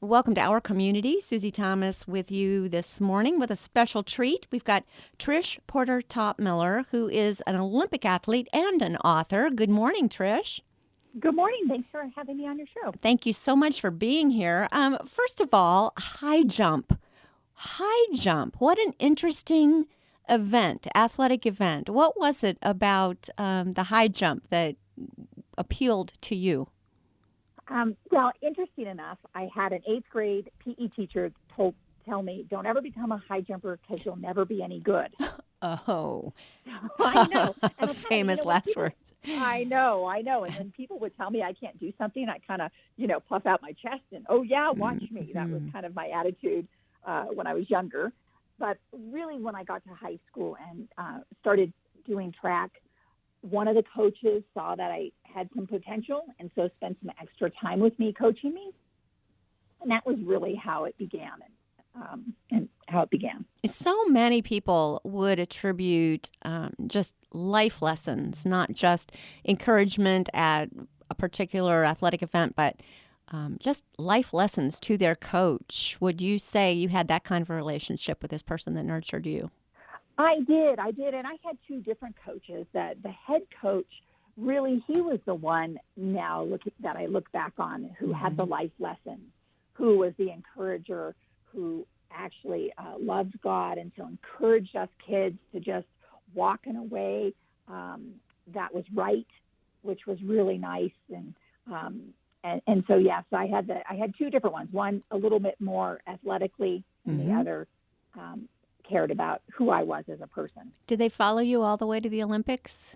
Welcome to our community. Susie Thomas with you this morning with a special treat. We've got Trish Porter Toppmiller, who is an Olympic athlete and an author. Good morning, Trish. Good morning. Thanks for having me on your show. Thank you so much for being here. First of all, high jump. High jump. What an interesting event, athletic event. What was it about the high jump that appealed to you? Well, interesting enough, I had an 8th grade PE teacher tell me, don't ever become a high jumper because you'll never be any good. Oh, I know. And famous last words. I know. And when people would tell me I can't do something, I kind of, puff out my chest and, oh, yeah, watch me. That was kind of my attitude when I was younger. But really, when I got to high school and started doing track, one of the coaches saw that I had some potential and so spent some extra time with me coaching me. And that was really how it began So many people would attribute just life lessons, not just encouragement at a particular athletic event, but just life lessons to their coach. Would you say you had that kind of a relationship with this person that nurtured you? I did. And I had 2 different coaches. That the head coach, really, he was the one that I look back on who had the life lessons, who was the encourager, who actually loved God and so encouraged us kids to just walk in a way that was right, which was really nice. And so, yes, I had 2 different ones. One a little bit more athletically, and the other cared about who I was as a person. Did they follow you all the way to the Olympics?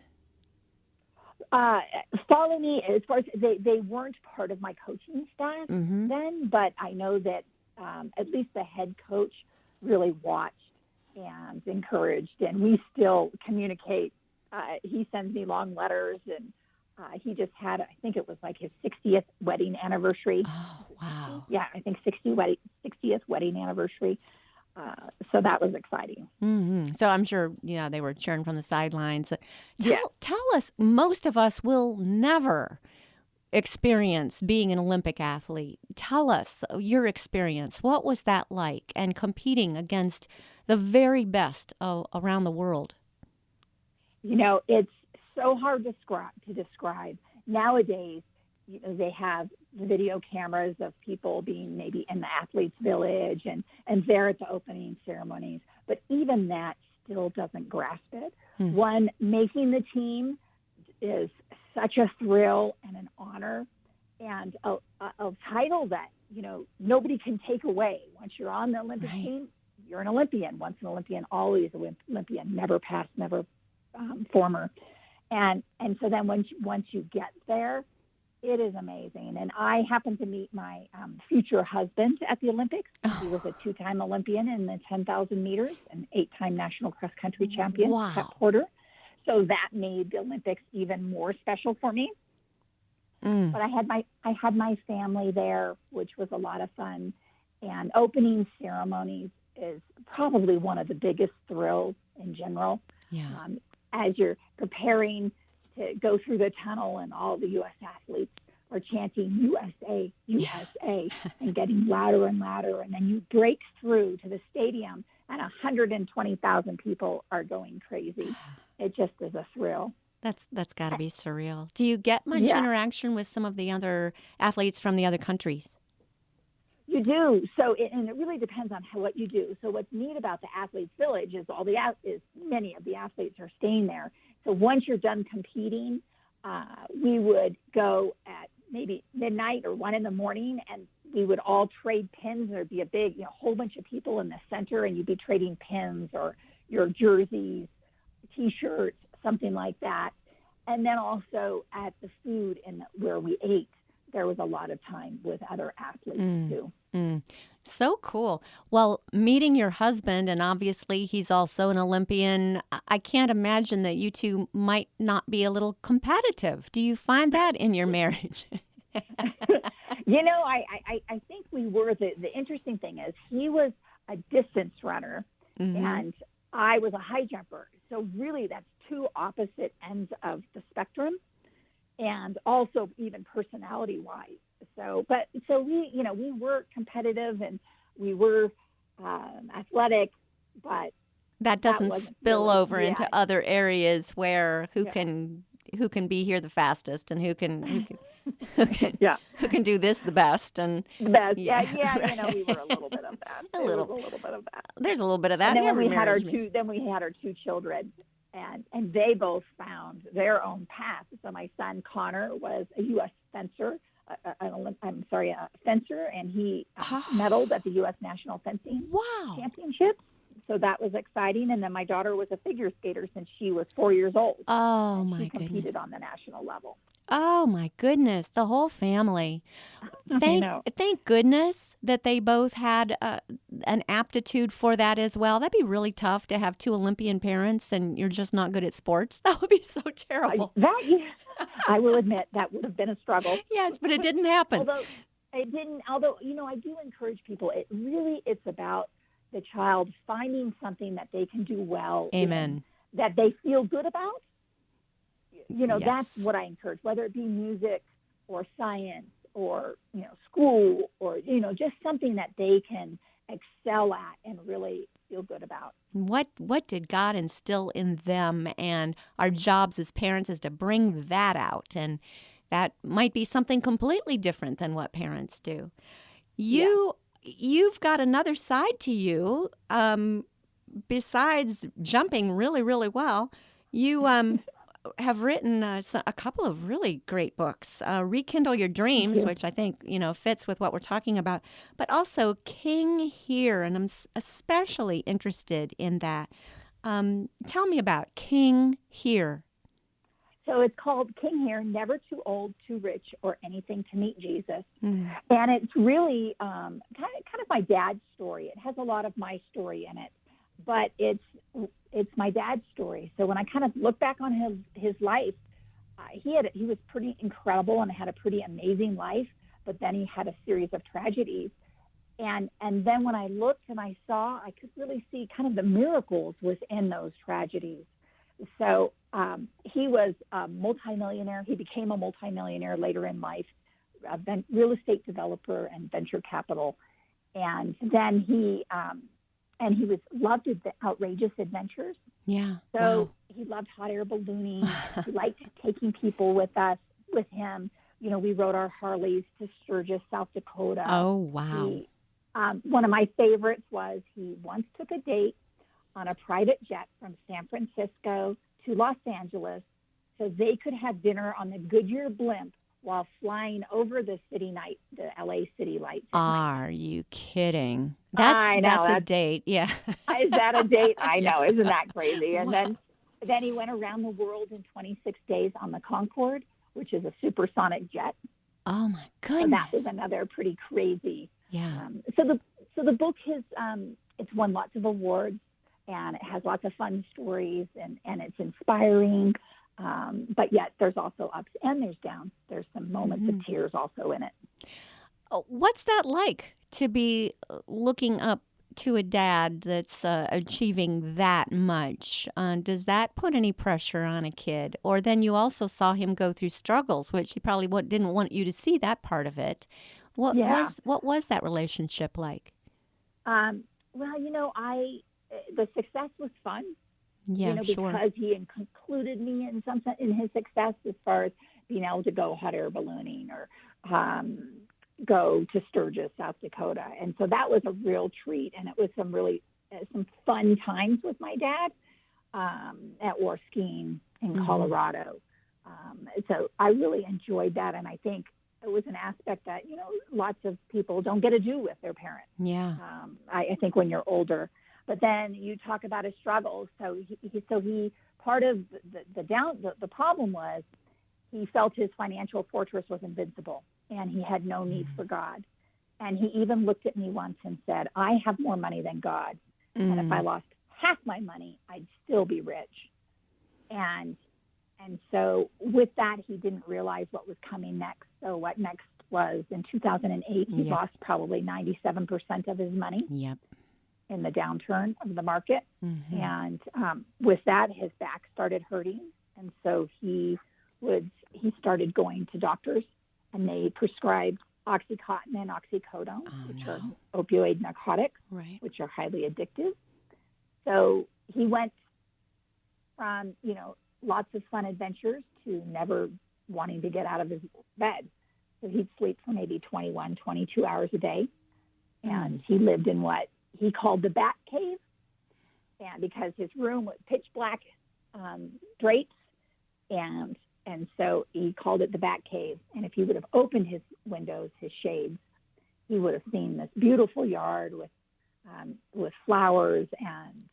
Follow me as far as they weren't part of my coaching staff then, but I know that at least the head coach really watched and encouraged, and we still communicate. He sends me long letters, and he just had, I think it was like his 60th wedding anniversary. Oh, wow. Yeah, I think 60th wedding anniversary. So that was exciting. Mm-hmm. So I'm sure, they were cheering from the sidelines. Tell us, most of us will never experience being an Olympic athlete. Tell us your experience. What was that like? And competing against the very best around the world. It's so hard to describe. Nowadays, they have the video cameras of people being maybe in the athletes' village and there at the opening ceremonies. But even that still doesn't grasp it. One, making the team is such a thrill and an honor and a title that, nobody can take away. Once you're on the Olympic team, you're an Olympian. Once an Olympian, always an Olympian, never past, never former. And so then once you get there, it is amazing. And I happened to meet my future husband at the Olympics. He was a 2-time Olympian in the 10,000 meters, an 8-time national cross-country champion, Chuck Porter. So that made the Olympics even more special for me. But I had my family there, which was a lot of fun. And opening ceremonies is probably one of the biggest thrills in general. Yeah. As you're preparing to go through the tunnel and all the U.S. athletes are chanting USA, USA, and getting louder and louder. And then you break through to the stadium and 120,000 people are going crazy. It just is a thrill. That's got to be surreal. Do you get much interaction with some of the other athletes from the other countries? You do. So, and it really depends on what you do. So what's neat about the Athletes Village is many of the athletes are staying there. So once you're done competing, we would go at maybe midnight or 1 a.m, and we would all trade pins. There'd be a big, whole bunch of people in the center, and you'd be trading pins or your jerseys, T-shirts, something like that. And then also at the food and where we ate, there was a lot of time with other athletes too. So cool. Well, meeting your husband, and obviously he's also an Olympian, I can't imagine that you two might not be a little competitive. Do you find that in your marriage? I think we were. The interesting thing is he was a distance runner and I was a high jumper. So really that's 2 opposite ends of the spectrum, and also even personality-wise. So we were competitive and we were athletic, but That that doesn't wasn't spill really, over into other areas where yeah, who can be here the fastest and who can yeah. who can do this the best and The best. Yeah, yeah, yeah, we were a right. little bit of that. A There was little. a little bit of that. There's a little bit of And that in then when every we had marriage. our two children, and they both found their own path. So my son Connor was a U.S. fencer, a fencer, and he medaled at the U.S. National Fencing Wow. Championships. So that was exciting. And then my daughter was a figure skater since she was 4 years old. Oh And my she goodness. competed on the national level. Oh my goodness, the whole family. I know. Thank goodness that they both had an aptitude for that as well. That'd be really tough to have two Olympian parents and you're just not good at sports. That would be so terrible. I will admit that would have been a struggle. Yes, but it didn't happen. Although it didn't. Although I do encourage people. It's about the child finding something that they can do well. Amen. That they feel good about. Yes. That's what I encourage, whether it be music or science or, school or, just something that they can excel at and really feel good about. What did God instill in them? And our jobs as parents is to bring that out. And that might be something completely different than what parents do. You've got another side to you. Besides jumping really, really well, you have written a couple of really great books. Rekindle Your Dreams, which I think, fits with what we're talking about, but also King Here, and I'm especially interested in that. Tell me about King Here. So it's called King Here, Never Too Old, Too Rich, or Anything to Meet Jesus. Mm. And it's really kind of my dad's story. It has a lot of my story in it, but it's my dad's story. So when I kind of look back on his life, he was pretty incredible and had a pretty amazing life, but then he had a series of tragedies. And then when I looked and I saw, I could really see kind of the miracles within those tragedies. So he was a multimillionaire. He became a multimillionaire later in life, a real estate developer and venture capital. And then he loved the outrageous adventures. Yeah. So he loved hot air ballooning. He liked taking people with him. We rode our Harleys to Sturgis, South Dakota. Oh, wow. One of my favorites was he once took a date on a private jet from San Francisco to Los Angeles so they could have dinner on the Goodyear blimp while flying over the LA city lights. Are you kidding? I know, that's a date. Yeah. Is that a date? I know. Isn't that crazy? And Wow. then he went around the world in 26 days on the Concorde, which is a supersonic jet. Oh my goodness. So that was another pretty crazy. Yeah. So the book has it's won lots of awards and it has lots of fun stories and it's inspiring. But yet there's also ups and there's downs. There's some moments of tears also in it. What's that like to be looking up to a dad that's achieving that much? Does that put any pressure on a kid? Or then you also saw him go through struggles, which he probably didn't want you to see that part of it. What was that relationship like? Well, the success was fun. Yeah, sure. Because he included me in his success as far as being able to go hot air ballooning or go to Sturgis, South Dakota. And so that was a real treat. And it was some fun times with my dad at war skiing in Colorado. So I really enjoyed that. And I think it was an aspect that, lots of people don't get to do with their parents. Yeah. I think when you're older. But then you talk about his struggles. So he part of the problem was he felt his financial fortress was invincible and he had no need for God. And he even looked at me once and said, I have more money than God. And if I lost half my money, I'd still be rich. And so with that, he didn't realize what was coming next. So what next was in 2008, he lost probably 97% of his money. Yep. In the downturn of the market. And with that, his back started hurting. And so he started going to doctors and they prescribed Oxycontin and oxycodone, Oh, which are no. opioid narcotics, Right. which are highly addictive. So he went from, lots of fun adventures to never wanting to get out of his bed. So he'd sleep for maybe 21, 22 hours a day. And he lived in what he called the Bat Cave. And because his room was pitch black drapes, and so he called it the Bat Cave. And if he would have opened his windows, his shades, he would have seen this beautiful yard with flowers and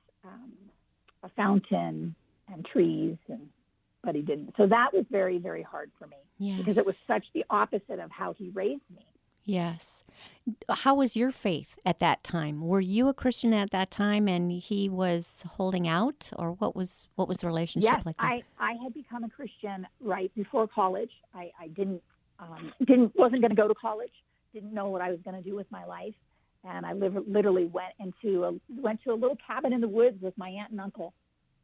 a fountain and trees, but he didn't. So that was very, very hard for me because it was such the opposite of how he raised me. Yes. How was your faith at that time? Were you a Christian at that time and he was holding out, or what was the relationship Yes, like that? I had become a Christian right before college. I wasn't going to go to college, didn't know what I was going to do with my life. And I literally went to a little cabin in the woods with my aunt and uncle.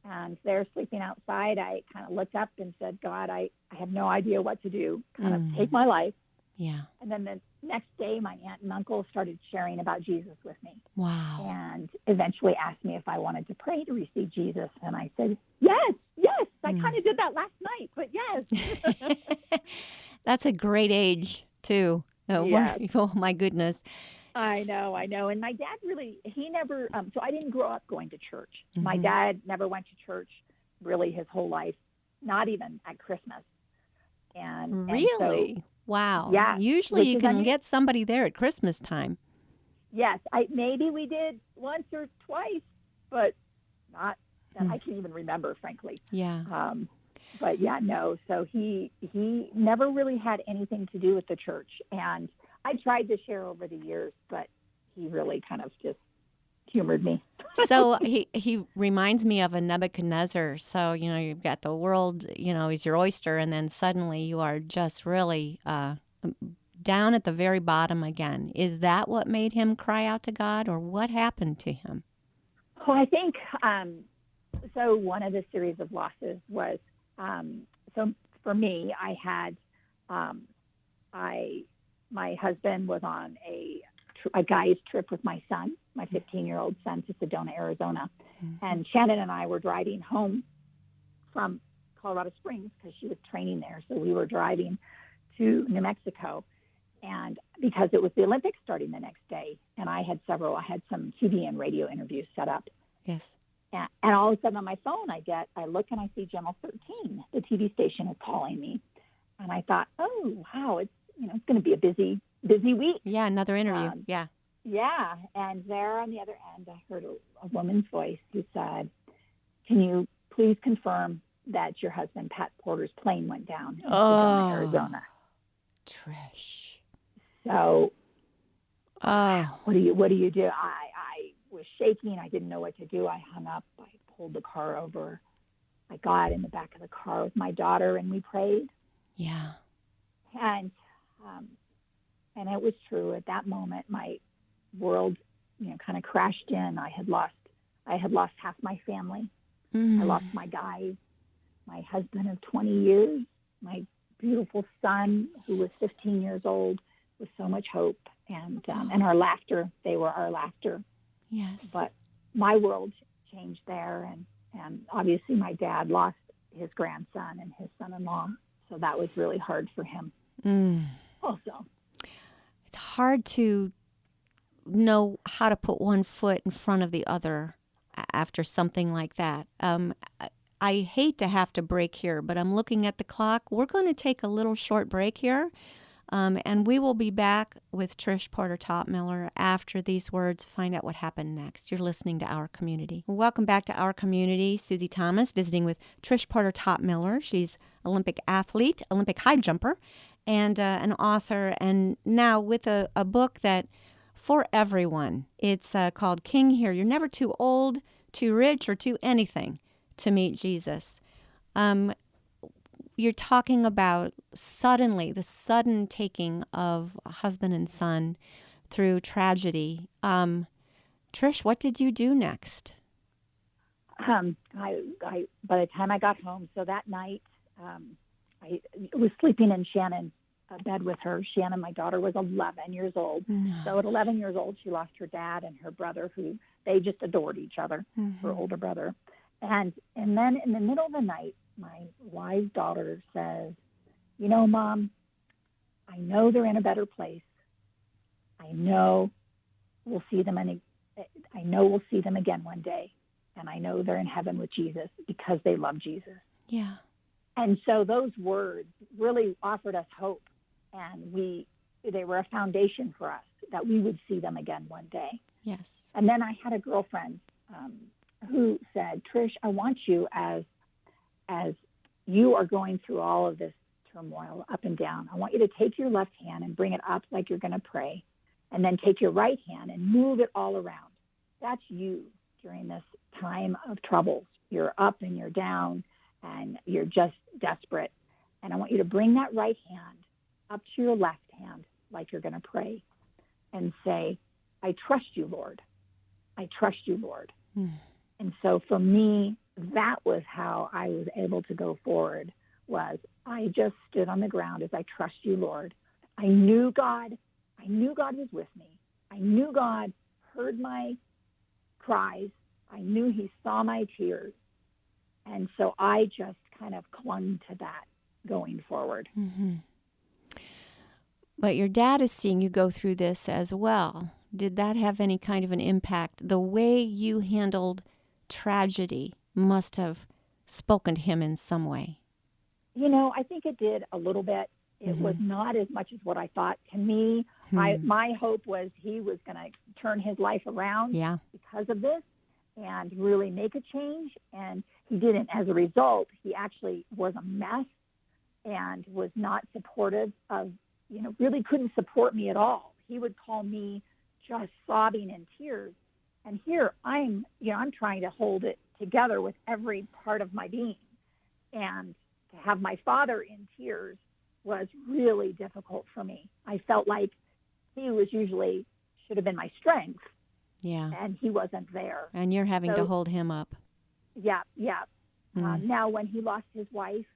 And they're sleeping outside. I kind of looked up and said, God, I have no idea what to do. Kind of take my life. Yeah. And then the next day, my aunt and uncle started sharing about Jesus with me. Wow. And eventually asked me if I wanted to pray to receive Jesus. And I said, yes. I kind of did that last night, but yes. That's a great age, too. Yes. Oh, my goodness. I know. And my dad he never, so I didn't grow up going to church. My dad never went to church really his whole life, not even at Christmas. And Really? So, wow. Yeah. Usually you can get somebody there at Christmas time. Yes. Maybe we did once or twice, but not that I can even remember, frankly. Yeah. But yeah, no. So he never really had anything to do with the church. And I tried to share over the years, but he really kind of just humored me. So he reminds me of a Nebuchadnezzar. So, you've got the world, is your oyster, and then suddenly you are just really down at the very bottom again. Is that what made him cry out to God, or what happened to him? Well, I think, so one of the series of losses was, so for me, I had, my husband was on a guy's trip with my son, my 15-year-old son, to Sedona, Arizona. And Shannon and I were driving home from Colorado Springs because she was training there. So we were driving to New Mexico, and because it was the Olympics starting the next day, and I had some TV and radio interviews set up. Yes. And all of a sudden on my phone, I look and I see Channel 13. The TV station is calling me. And I thought, oh, wow, it's going to be a busy week. Yeah, another interview. Yeah. Yeah. And there on the other end, I heard a woman's voice who said, can you please confirm that your husband, Pat Porter's plane went down in Sedona, Arizona? Trish. So what do you do? I was shaking. I didn't know what to do. I hung up. I pulled the car over. I got in the back of the car with my daughter, and we prayed. Yeah. And it was true. At that moment, my world, kind of crashed in. I had lost half my family. I lost my guys, my husband of 20 years, my beautiful son who was 15 years old with so much hope, and our laughter. They were our laughter. Yes. But my world changed there, and obviously my dad lost his grandson and his son-in-law. So that was really hard for him also. It's hard to know how to put one foot in front of the other after something like that. I hate to have to break here, but I'm looking at the clock. We're going to take a little short break here, and we will be back with Trish Porter Topmiller after these words, find out what happened next. You're listening to Our Community. Welcome back to Our Community. Susie Thomas visiting with Trish Porter Topmiller. She's Olympic athlete, Olympic high jumper, and an author, and now with a book that for everyone. It's called King Here. You're never too old, too rich, or too anything to meet Jesus. You're talking about the sudden taking of a husband and son through tragedy. Trish, what did you do next? I by the time I got home, so that night, I was sleeping in Shannon's a bed with her. Shannon, my daughter, was 11 years old. No. So at 11 years old, she lost her dad and her brother, who they just adored each other, her older brother. And then in the middle of the night, my wise daughter says, you know, Mom, I know they're in a better place. I know we'll see them I know we'll see them again one day. And I know they're in heaven with Jesus because they love Jesus. Yeah. And so those words really offered us hope. And they were a foundation for us that we would see them again one day. Yes. And then I had a girlfriend who said, Trish, I want you, as you are going through all of this turmoil up and down, I want you to take your left hand and bring it up like you're going to pray, and then take your right hand and move it all around. That's you during this time of troubles. You're up and you're down and you're just desperate. And I want you to bring that right hand up to your left hand like you're going to pray and say, I trust you, Lord. I trust you, Lord. And so for me, that was how I was able to go forward, was I just stood on the ground as I trust you, Lord. I knew God was with me. I knew God heard my cries. I knew he saw my tears. And so I just kind of clung to that going forward. But your dad is seeing you go through this as well. Did that have any kind of an impact? The way you handled tragedy must have spoken to him in some way. You know, I think it did a little bit. It was not as much as what I thought. To me, my hope was he was going to turn his life around because of this and really make a change. And he didn't. As a result, he actually was a mess and was not supportive of, really couldn't support me at all. He would call me just sobbing in tears. And here I'm trying to hold it together with every part of my being. And to have my father in tears was really difficult for me. I felt like he should have been my strength. Yeah. And he wasn't there. And you're having to hold him up. Yeah. Now, when he lost his wife,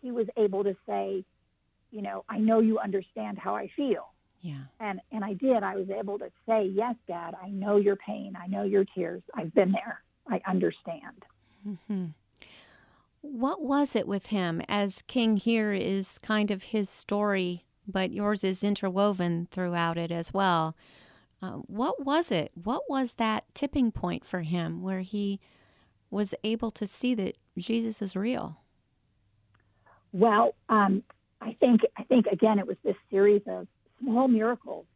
he was able to say, I know you understand how I feel. Yeah. And I did. I was able to say, yes, Dad, I know your pain. I know your tears. I've been there. I understand. What was it with him? As King here is kind of his story, but yours is interwoven throughout it as well. What was it? What was that tipping point for him where he was able to see that Jesus is real? Well, I think again, it was this series of small miracles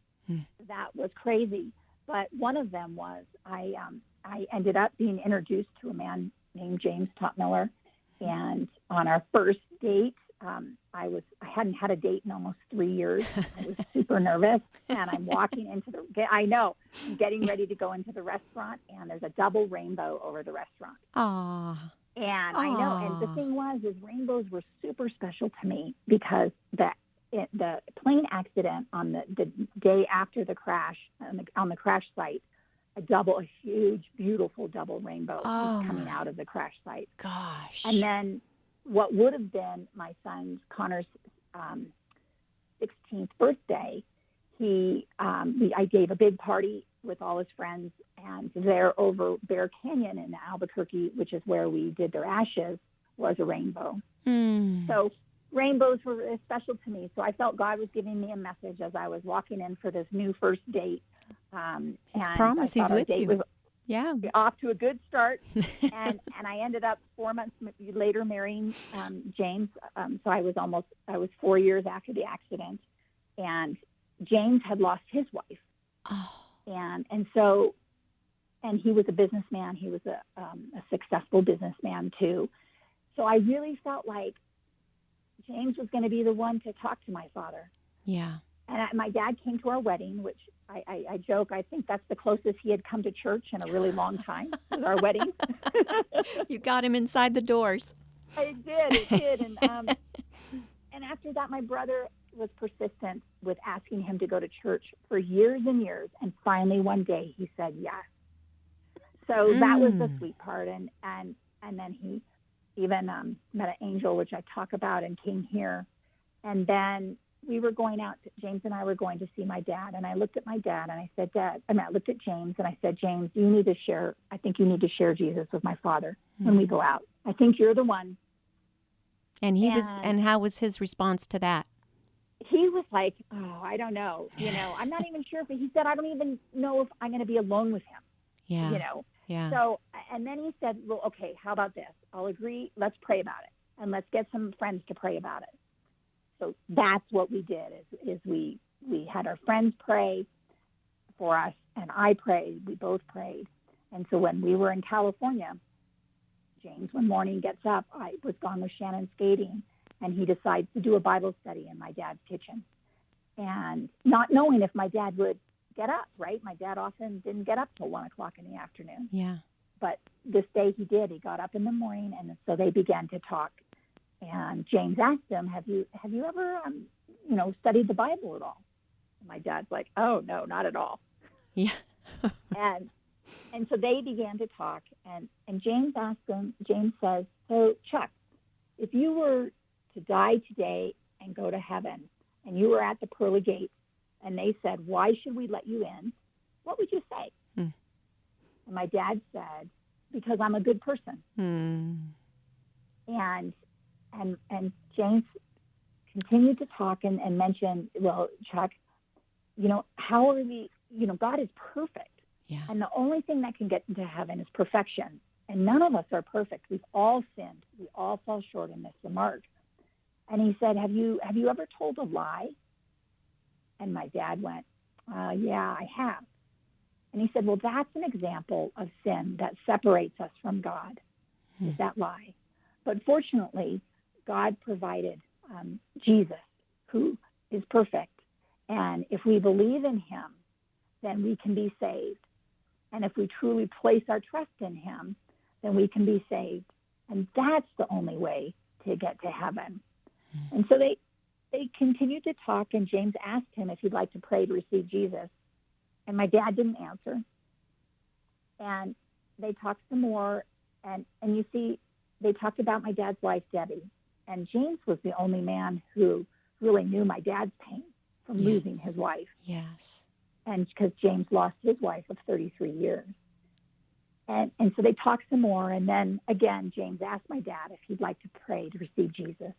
that was crazy. But one of them was I ended up being introduced to a man named James Topmiller. And on our first date, I hadn't had a date in almost 3 years. I was super nervous, and I'm walking I'm getting ready to go into the restaurant, and there's a double rainbow over the restaurant. Ah. And I know, and the thing is rainbows were super special to me because the plane accident on the day after the crash, on the crash site, a huge, beautiful double rainbow was coming out of the crash site. Gosh. And then what would have been my son Connor's 16th birthday, I gave a big party with all his friends, and there over Bear Canyon in Albuquerque, which is where we did their ashes, was a rainbow. So rainbows were special to me. So I felt God was giving me a message as I was walking in for this new first date. His promise, he's with you. Yeah, off to a good start, and I ended up 4 months later marrying James. So I was 4 years after the accident, and James had lost his wife. And he was a businessman. He was a successful businessman too. So I really felt like James was going to be the one to talk to my father. Yeah. And my dad came to our wedding, which I joke, I think that's the closest he had come to church in a really long time, was our wedding. You got him inside the doors. It did. And after that, my brother was persistent with asking him to go to church for years and years. And finally, one day, he said yes. So that was the sweet part. And then he even met an angel, which I talk about in King here. And then we were going out, James and I were going to see my dad. And I looked at my dad and I said, I looked at James and I said, James, I think you need to share Jesus with my father when we go out. I think you're the one. And and how was his response to that? He was like, oh, I don't know. I'm not even sure he said, I don't even know if I'm going to be alone with him. Yeah. Yeah. So, and then he said, well, okay, how about this? I'll agree. Let's pray about it. And let's get some friends to pray about it. So that's what we did is we had our friends pray for us, and I prayed. We both prayed. And so when we were in California, James one morning gets up. I was gone with Shannon skating, and he decides to do a Bible study in my dad's kitchen. And not knowing if my dad would get up, right? My dad often didn't get up till 1 o'clock in the afternoon. Yeah. But this day he did. He got up in the morning, and so they began to talk. And James asked him, have you ever, studied the Bible at all? And my dad's like, oh, no, not at all. Yeah. and so they began to talk. And James says, so Chuck, if you were to die today and go to heaven, and you were at the pearly gates, and they said, why should we let you in? What would you say? And my dad said, because I'm a good person. And James continued to talk and mention, well, Chuck, how are we, God is perfect. Yeah. And the only thing that can get into heaven is perfection. And none of us are perfect. We've all sinned. We all fall short and miss the mark. And he said, have you ever told a lie? And my dad went, yeah, I have. And he said, well, that's an example of sin that separates us from God, is that lie. But fortunately, God provided Jesus, who is perfect. And if we believe in him, then we can be saved. And if we truly place our trust in him, then we can be saved. And that's the only way to get to heaven. And so they continued to talk, and James asked him if he'd like to pray to receive Jesus. And my dad didn't answer. And they talked some more. And you see, they talked about my dad's wife, Debbie. And James was the only man who really knew my dad's pain from losing his wife. Yes. And because James lost his wife of 33 years. And so they talked some more. And then again, James asked my dad if he'd like to pray to receive Jesus.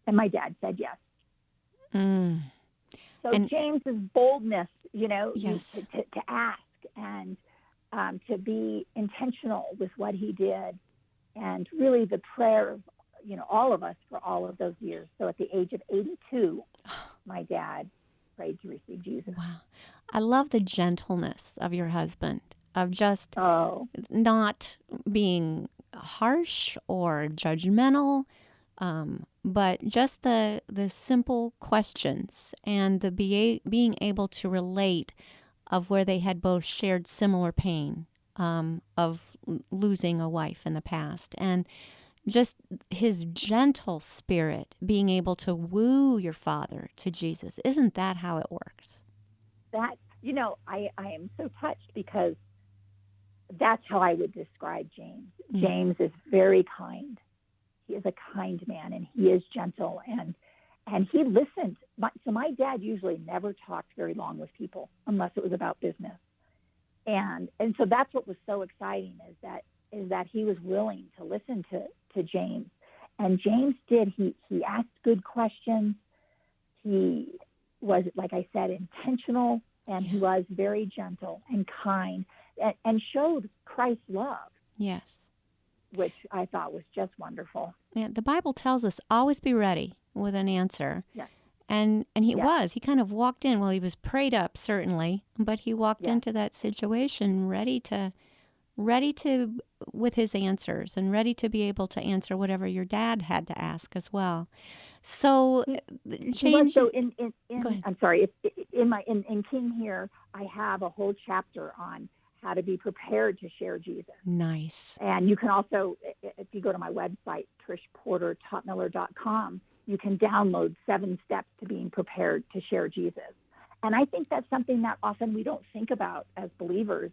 And my dad said yes. So James's boldness, yes. to ask and to be intentional with what he did, and really the prayer of, all of us for all of those years. So at the age of 82, my dad prayed to receive Jesus. Wow. I love the gentleness of your husband, of just not being harsh or judgmental, but just the simple questions and the being able to relate of where they had both shared similar pain of losing a wife in the past, and just his gentle spirit being able to woo your father to Jesus. Isn't that how it works? That, I am so touched, because that's how I would describe James. James is very kind. He is a kind man, and he is gentle, and he listened. So my dad usually never talked very long with people unless it was about business. And so that's what was so exciting, is that he was willing to listen to James. And James did. He asked good questions. He was, like I said, intentional, and he was very gentle and kind, and showed Christ's love. Yes. Which I thought was just wonderful. Yeah, the Bible tells us always be ready with an answer. Yes. And he was. He kind of walked in. Well, he was prayed up, certainly, but he walked into that situation ready to with his answers, and ready to be able to answer whatever your dad had to ask as well. So, James. So I'm sorry. In King here, I have a whole chapter on how to be prepared to share Jesus. Nice. And you can also, if you go to my website, trishportertopmiller.com, you can download 7 steps to being prepared to share Jesus. And I think that's something that often we don't think about as believers,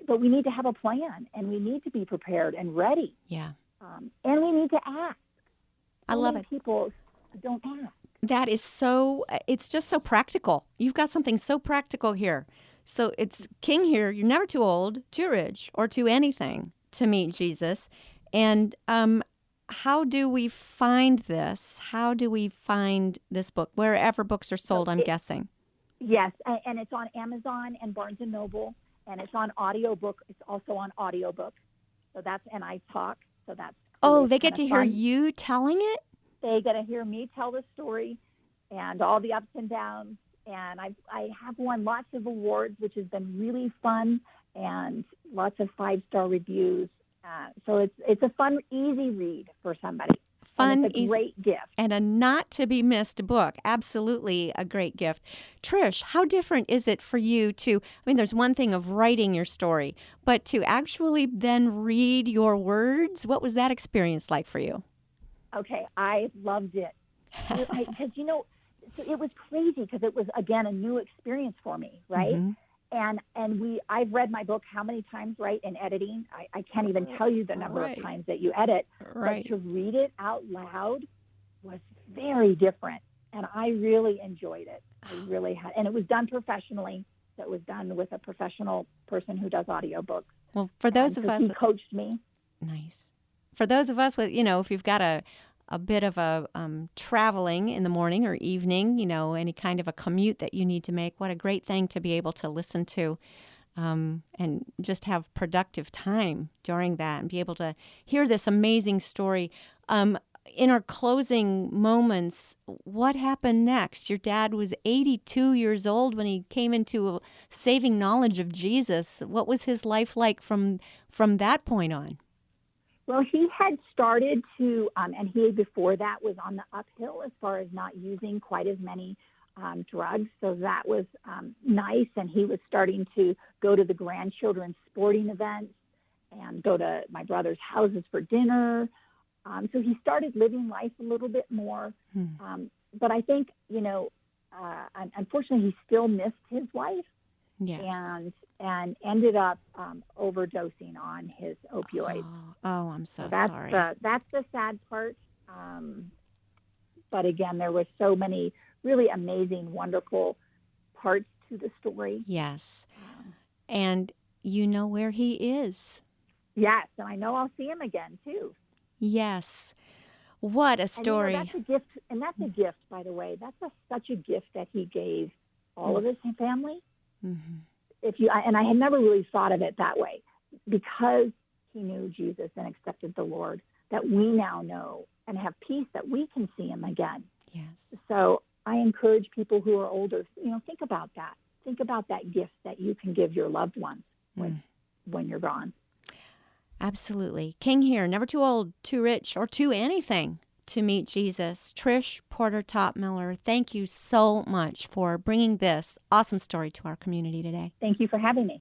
but we need to have a plan, and we need to be prepared and ready. Yeah. And we need to ask. I love it. People don't ask. That is so, it's just so practical. You've got something so practical here. So it's King here. You're never too old, too rich, or too anything to meet Jesus. And how do we find this? How do we find this book? Wherever books are sold, I'm guessing. Yes, and it's on Amazon and Barnes & Noble, and it's on audiobook. It's also on audiobook. So that's, and I talk, so that's Oh, they get to hear you telling it? They get to hear me tell the story and all the ups and downs. And I have won lots of awards, which has been really fun, and lots of 5-star reviews. So it's a fun, easy read for somebody. Fun, and it's a great gift. And a not-to-be-missed book. Absolutely a great gift. Trish, how different is it for you to, I mean, there's one thing of writing your story, but to actually then read your words, what was that experience like for you? Okay, I loved it. Because, it was crazy because it was, again, a new experience for me, right? Mm-hmm. And I've read my book how many times, right, in editing. I can't even tell you the number of times that you edit. Right. But to read it out loud was very different. And I really enjoyed it. I really had. And it was done professionally. So it was done with a professional person who does audiobooks. Well, for those of us... He coached me. Nice. For those of us with, if you've got a bit of a traveling in the morning or evening, any kind of a commute that you need to make, what a great thing to be able to listen to and just have productive time during that and be able to hear this amazing story. In our closing moments, what happened next? Your dad was 82 years old when he came into a saving knowledge of Jesus. What was his life like from that point on? Well, he had started to, and he before that was on the uphill as far as not using quite as many drugs. So that was nice. And he was starting to go to the grandchildren's sporting events and go to my brother's houses for dinner. So he started living life a little bit more. But I think, unfortunately, he still missed his wife. Yes. And ended up overdosing on his opioids. Oh, I'm so that's sorry. That's the sad part. But again, there were so many really amazing, wonderful parts to the story. Yes. And you know where he is. Yes, and I know I'll see him again, too. Yes. What a story. And, that's a gift. And that's a gift, by the way. That's such a gift that he gave all of his family. Mm-hmm. And I had never really thought of it that way, because he knew Jesus and accepted the Lord, that we now know and have peace that we can see him again. Yes. So I encourage people who are older, think about that. Think about that gift that you can give your loved ones when you're gone. Absolutely. King here, never too old, too rich, or too anything to meet Jesus. Trish Porter Topmiller, thank you so much for bringing this awesome story to our community today. Thank you for having me.